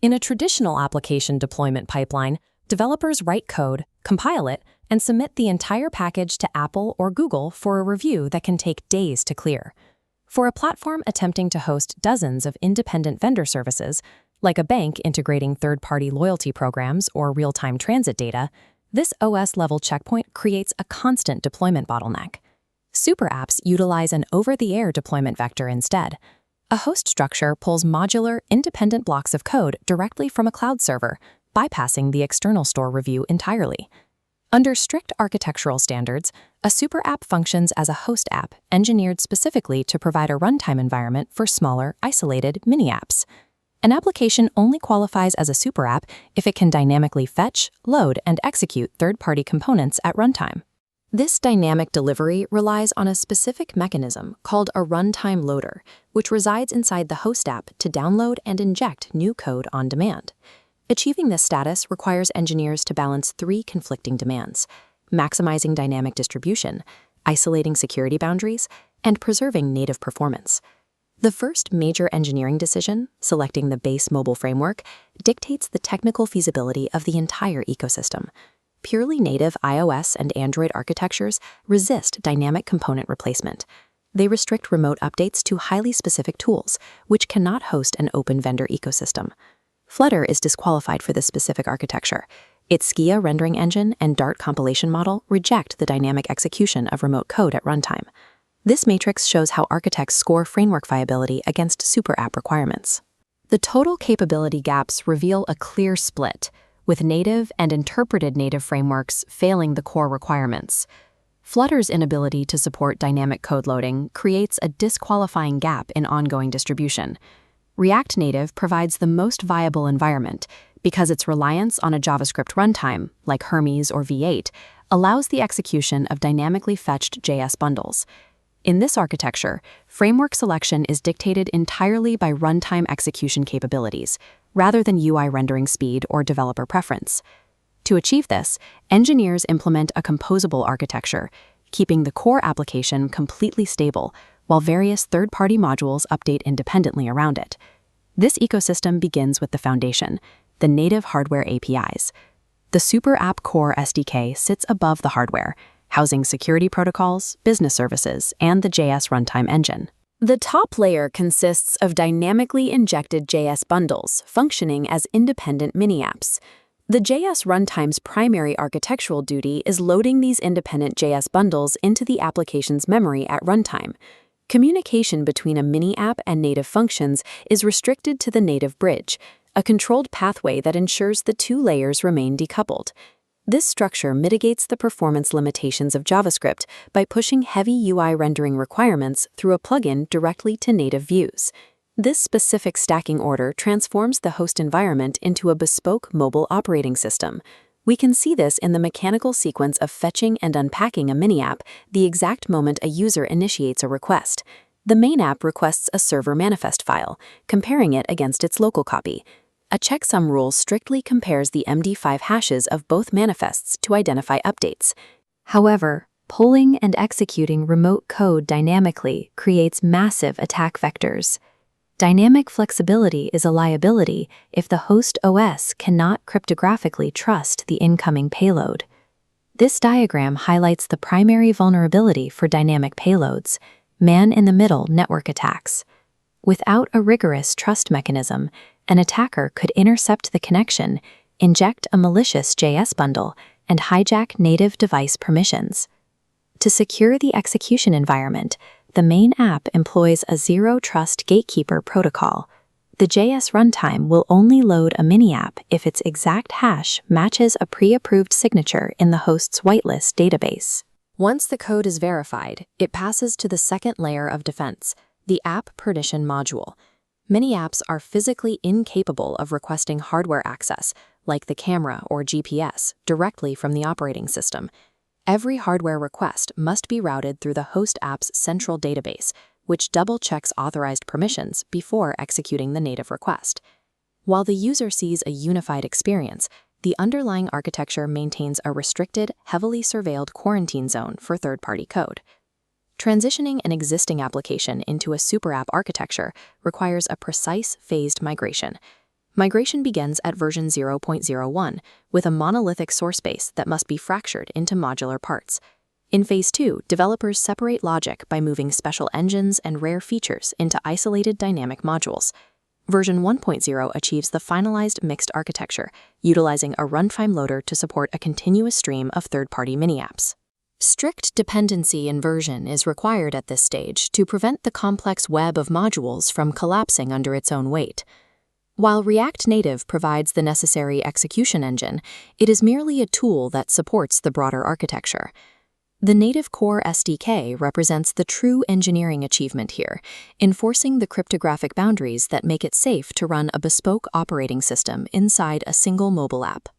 In a traditional application deployment pipeline, developers write code, compile it, and submit the entire package to Apple or Google for a review that can take days to clear. For a platform attempting to host dozens of independent vendor services, like a bank integrating third-party loyalty programs or real-time transit data, this OS-level checkpoint creates a constant deployment bottleneck. Super apps utilize an over-the-air deployment vector instead. A host structure pulls modular, independent blocks of code directly from a cloud server, bypassing the external store review entirely. Under strict architectural standards, a super app functions as a host app engineered specifically to provide a runtime environment for smaller, isolated mini-apps. An application only qualifies as a super app if it can dynamically fetch, load, and execute third-party components at runtime. This dynamic delivery relies on a specific mechanism called a runtime loader, which resides inside the host app to download and inject new code on demand. Achieving this status requires engineers to balance three conflicting demands: maximizing dynamic distribution, isolating security boundaries, and preserving native performance. The first major engineering decision, selecting the base mobile framework, dictates the technical feasibility of the entire ecosystem. Purely native iOS and Android architectures resist dynamic component replacement. They restrict remote updates to highly specific tools, which cannot host an open vendor ecosystem. Flutter is disqualified for this specific architecture. Its Skia rendering engine and Dart compilation model reject the dynamic execution of remote code at runtime. This matrix shows how architects score framework viability against super app requirements. The total capability gaps reveal a clear split, with native and interpreted native frameworks failing the core requirements. Flutter's inability to support dynamic code loading creates a disqualifying gap in ongoing distribution. React Native provides the most viable environment because its reliance on a JavaScript runtime, like Hermes or V8, allows the execution of dynamically fetched JS bundles. In this architecture, framework selection is dictated entirely by runtime execution capabilities, rather than UI rendering speed or developer preference. To achieve this, engineers implement a composable architecture, keeping the core application completely stable, while various third-party modules update independently around it. This ecosystem begins with the foundation, the native hardware APIs. The Super App Core SDK sits above the hardware, housing security protocols, business services, and the JS runtime engine. The top layer consists of dynamically injected JS bundles functioning as independent mini-apps. The JS runtime's primary architectural duty is loading these independent JS bundles into the application's memory at runtime. Communication between a mini-app and native functions is restricted to the native bridge, a controlled pathway that ensures the two layers remain decoupled. This structure mitigates the performance limitations of JavaScript by pushing heavy UI rendering requirements through a plugin directly to native views. This specific stacking order transforms the host environment into a bespoke mobile operating system. We can see this in the mechanical sequence of fetching and unpacking a mini-app the exact moment a user initiates a request. The main app requests a server manifest file, comparing it against its local copy. A checksum rule strictly compares the MD5 hashes of both manifests to identify updates. However, pulling and executing remote code dynamically creates massive attack vectors. Dynamic flexibility is a liability if the host OS cannot cryptographically trust the incoming payload. This diagram highlights the primary vulnerability for dynamic payloads: man-in-the-middle network attacks. Without a rigorous trust mechanism, an attacker could intercept the connection, inject a malicious JS bundle, and hijack native device permissions. To secure the execution environment, the main app employs a zero-trust gatekeeper protocol. The JS runtime will only load a mini-app if its exact hash matches a pre-approved signature in the host's whitelist database. Once the code is verified, it passes to the second layer of defense, the app permission module. Many apps are physically incapable of requesting hardware access, like the camera or GPS, directly from the operating system. Every hardware request must be routed through the host app's central database, which double-checks authorized permissions before executing the native request. While the user sees a unified experience, the underlying architecture maintains a restricted, heavily surveilled quarantine zone for third-party code. Transitioning an existing application into a super app architecture requires a precise phased migration. Migration begins at version 0.01 with a monolithic source base that must be fractured into modular parts. In Phase 2, developers separate logic by moving special engines and rare features into isolated dynamic modules. Version 1.0 achieves the finalized mixed architecture, utilizing a runtime loader to support a continuous stream of third-party mini-apps. Strict dependency inversion is required at this stage to prevent the complex web of modules from collapsing under its own weight. While React Native provides the necessary execution engine, it is merely a tool that supports the broader architecture. The native core SDK represents the true engineering achievement here, enforcing the cryptographic boundaries that make it safe to run a bespoke operating system inside a single mobile app.